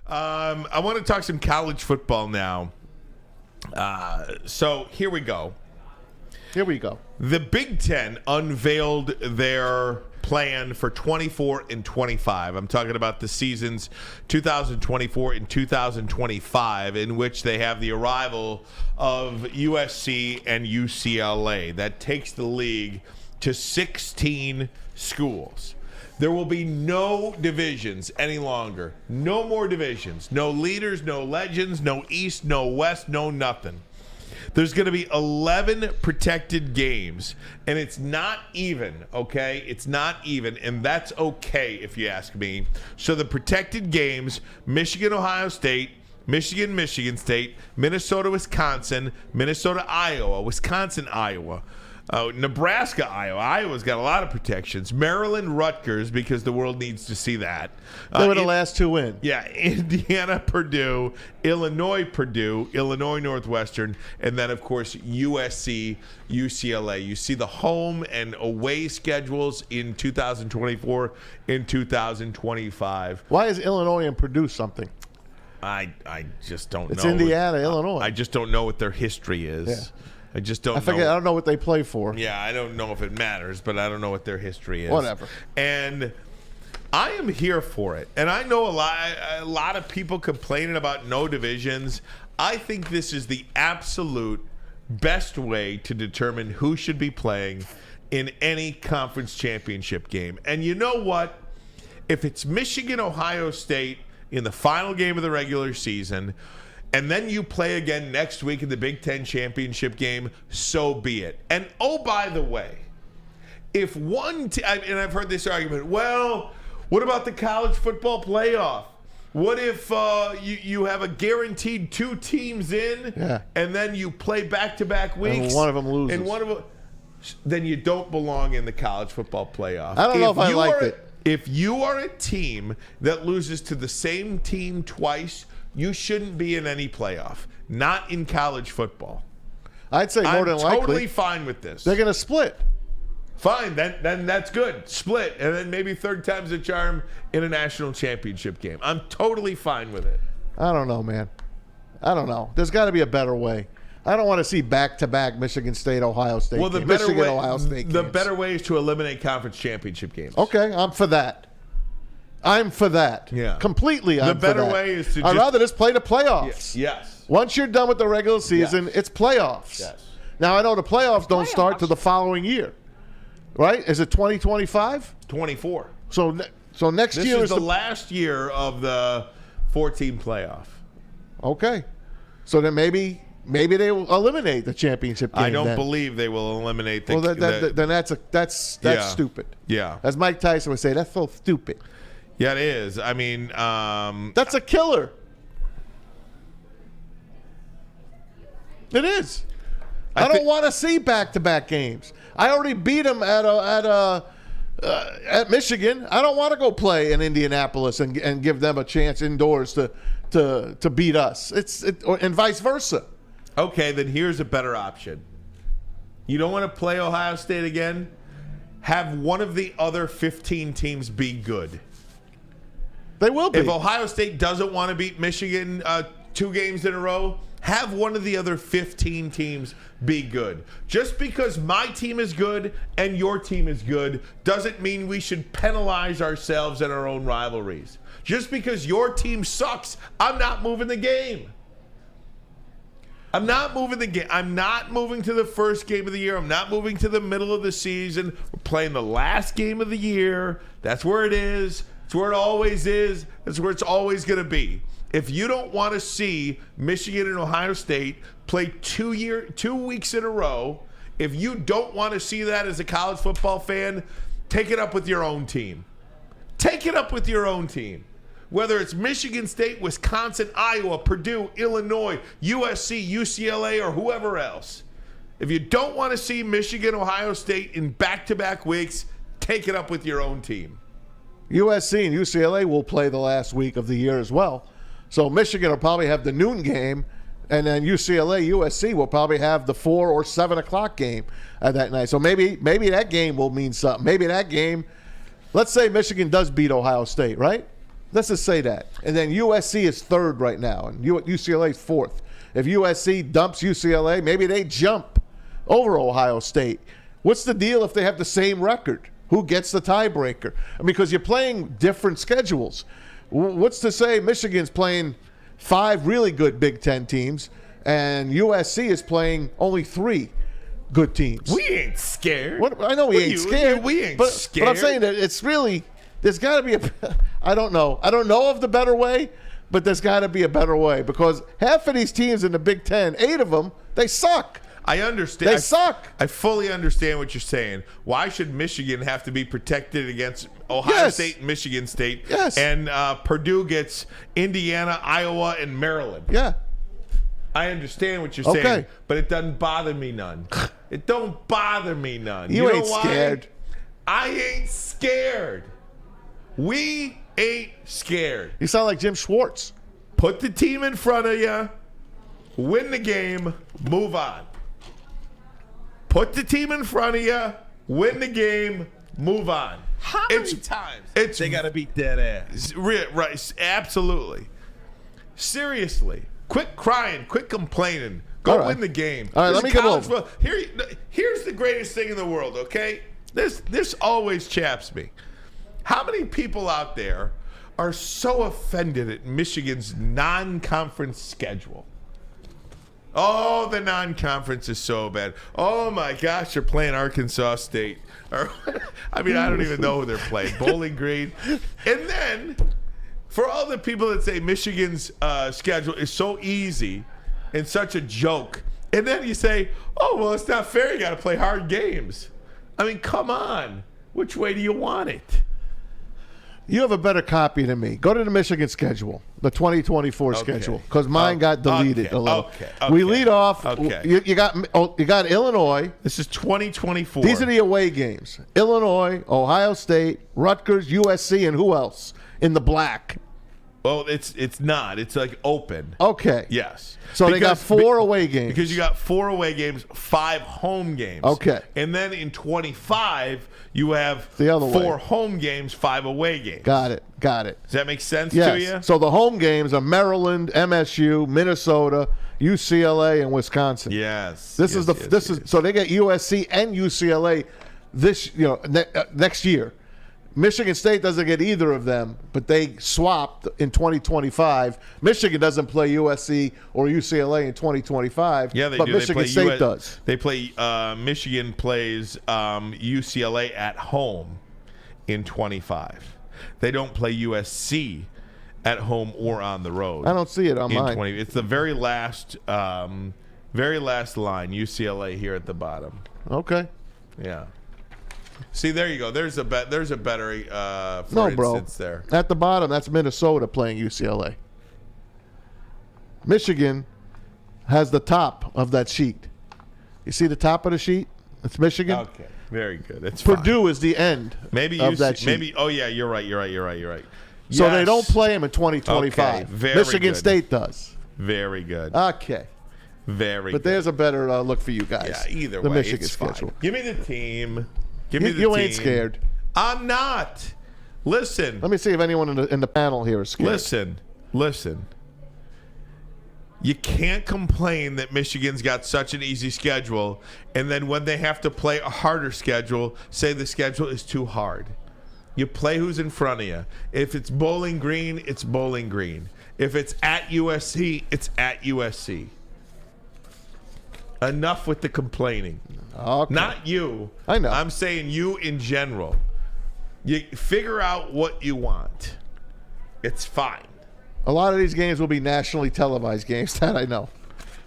I want to talk some college football now. So here we go. The Big Ten unveiled their plan for 24 and 25. I'm talking about the seasons 2024 and 2025, in which they have the arrival of USC and UCLA. That takes the league to 16 schools. There will be no divisions any longer. No more divisions. No leaders, no legends, no East, no West, no nothing. There's going to be 11 protected games, and it's not even, okay? It's not even, and that's okay if you ask me. So the protected games, Michigan, Ohio State, Michigan, Michigan State, Minnesota, Wisconsin, Minnesota, Iowa, Wisconsin, Iowa, Nebraska, Iowa. Iowa's got a lot of protections. Maryland, Rutgers, because the world needs to see that. They were the last two in. Yeah, Indiana, Purdue, Illinois, Purdue, Illinois, Northwestern, and then, of course, USC, UCLA. You see the home and away schedules in 2024 and 2025. Why is Illinois and Purdue something? I just don't know. It's Indiana, Illinois. I just don't know what their history is. Yeah. I just don't know. I forget. I don't know what they play for. Yeah, I don't know if it matters, but I don't know what their history is. Whatever. And I am here for it. And I know a lot of people complaining about no divisions. I think this is the absolute best way to determine who should be playing in any conference championship game. And you know what? If it's Michigan, Ohio State in the final game of the regular season, and then you play again next week in the Big Ten championship game, so be it. And oh, by the way, if one and I've heard this argument, well, what about the college football playoff? What if you have a guaranteed two teams in, and then you play back-to-back weeks, and one of them loses, and one of them, then you don't belong in the college football playoff. I don't know if I liked it. If you are a team that loses to the same team twice, you shouldn't be in any playoff. Not in college football. I'd say more than likely. I'm totally fine with this. They're going to split. Fine, then that's good. Split, and then maybe third time's a charm in a national championship game. I'm totally fine with it. I don't know, man. I don't know. There's got to be a better way. I don't want to see back-to-back Michigan State, Ohio State games. Ohio State the games. better way is to eliminate conference championship games. Okay, I'm for that. Yeah. Completely, I'm for that. The better way is to I'd rather just play the playoffs. Yes. Once you're done with the regular season, it's playoffs. Yes. Now, I know the playoffs don't start till the following year. Right? Is it 2025? 24. So next this year is the last year of the 14 playoff. Okay. So then maybe they will eliminate the championship game. I don't believe they will eliminate the. Well, then that's stupid. Yeah. As Mike Tyson would say, that's so stupid. Yeah, it is. I mean, that's a killer. It is. I don't want to see back-to-back games. I already beat them at Michigan. I don't want to go play in Indianapolis and give them a chance indoors to beat us. And vice versa. Okay, then here's a better option. You don't want to play Ohio State again? Have one of the other 15 teams be good. They will be. If Ohio State doesn't want to beat Michigan 2 games in a row, have one of the other 15 teams be good. Just because my team is good and your team is good doesn't mean we should penalize ourselves in our own rivalries. Just because your team sucks, I'm not moving the game. I'm not moving the game. I'm not moving to the first game of the year. I'm not moving to the middle of the season. We're playing the last game of the year. That's where it is. That's where it always is. That's where it's always going to be. If you don't want to see Michigan and Ohio State play 2 weeks in a row, if you don't want to see that as a college football fan, take it up with your own team. Take it up with your own team. Whether it's Michigan State, Wisconsin, Iowa, Purdue, Illinois, USC, UCLA, or whoever else. If you don't want to see Michigan, Ohio State in back-to-back weeks, take it up with your own team. USC and UCLA will play the last week of the year as well. So Michigan will probably have the noon game, and then UCLA, USC will probably have the 4 or 7 o'clock game that night. So maybe that game will mean something. Maybe that game, let's say Michigan does beat Ohio State, right? Let's just say that. And then USC is third right now, and UCLA is fourth. If USC dumps UCLA, maybe they jump over Ohio State. What's the deal if they have the same record? Who gets the tiebreaker? Because you're playing different schedules. What's to say Michigan's playing 5 really good Big Ten teams, and USC is playing only 3 good teams? We ain't scared. I know we ain't scared. We ain't scared. But I'm saying that it's really, there's got to be I don't know. I don't know of the better way, but there's got to be a better way, because half of these teams in the Big Ten, 8 of them, they suck. I understand. They suck. I fully understand what you're saying. Why should Michigan have to be protected against Ohio State and Michigan State? Yes. And Purdue gets Indiana, Iowa, and Maryland. Yeah. I understand what you're saying, but it doesn't bother me none. It don't bother me none. You know ain't why? scared. I ain't scared. We ain't scared. You sound like Jim Schwartz. Put the team in front of you, win the game, move on. Put the team in front of you, win the game, move on. How many times they got to beat dead ass? Right, absolutely. Seriously. Quit crying, quit complaining. Go win the game. All right, let me get over. Here's the greatest thing in the world, okay? This always chaps me. How many people out there are so offended at Michigan's non-conference schedule? Oh, the non-conference is so bad. Oh, my gosh, they're playing Arkansas State. I mean, I don't even know who they're playing. Bowling Green. And then, for all the people that say Michigan's schedule is so easy and such a joke, and then you say, oh, well, it's not fair. You got to play hard games. I mean, come on. Which way do you want it? You have a better copy than me. Go to the Michigan schedule, the 2024 schedule, because mine got deleted a little. We lead off. You got Illinois. This is 2024. These are the away games: Illinois, Ohio State, Rutgers, USC, and who else in the black? Well, it's not. It's like open. Okay. Yes. So they got 4 away games. Because you got 4 away games, 5 home games. Okay. And then in 25, you have the other 4 home games, 5 away games. Got it. Does that make sense yes. to you? So the home games are Maryland, MSU, Minnesota, UCLA, and Wisconsin. Yes. So they get USC and UCLA this next year. Michigan State doesn't get either of them, but they swapped in 2025. Michigan doesn't play USC or UCLA in 2025. Yeah, they but do. Michigan State does. They play. Michigan plays UCLA at home in 25. They don't play USC at home or on the road. I don't see it on mine. It's the very last line. UCLA here at the bottom. Okay. Yeah. See, there you go. There's a better instance there. At the bottom, that's Minnesota playing UCLA. Michigan has the top of that sheet. You see the top of the sheet? It's Michigan. Okay, very good. It's Purdue is the end. Of that sheet. Maybe. Oh yeah, you're right. So yes. They don't play them in 2025. Okay, Michigan good. State does. Very good. Okay. But there's a better look for you guys. Yeah, either the way, Michigan it's schedule. fine. Give me the team. Give me the you team. ain't scared. I'm not. Listen. Let me see if anyone in the panel here is scared. Listen. You can't complain that Michigan's got such an easy schedule, and then when they have to play a harder schedule, say the schedule is too hard. You play who's in front of you. If it's Bowling Green, it's Bowling Green. If it's at USC, it's at USC. Enough with the complaining. Okay. Not you. I know. I'm saying you in general. You figure out what you want. It's fine. A lot of these games will be nationally televised games, that I know.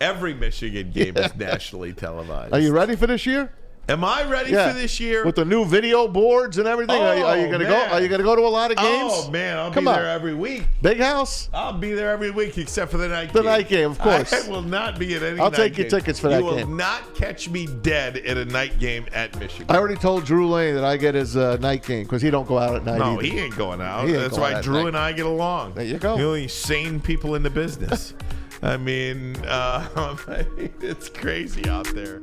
Every Michigan game is nationally televised. Are you ready for this year? Am I ready for this year? With the new video boards and everything? Are you gonna go? Are you gonna go to a lot of games? Oh man, I'll be there every week. Big house? I'll be there every week except for the night game. The night game, of course. I will not be at any I'll night take game. your tickets for that game. You game. will not catch me dead at a night game at Michigan. I already told Drew Lane that I get his night game because he don't go out at night No, either. he ain't going out. He ain't That's going why out Drew at and I get along. There you go. The only sane people in the business. I mean, it's crazy out there.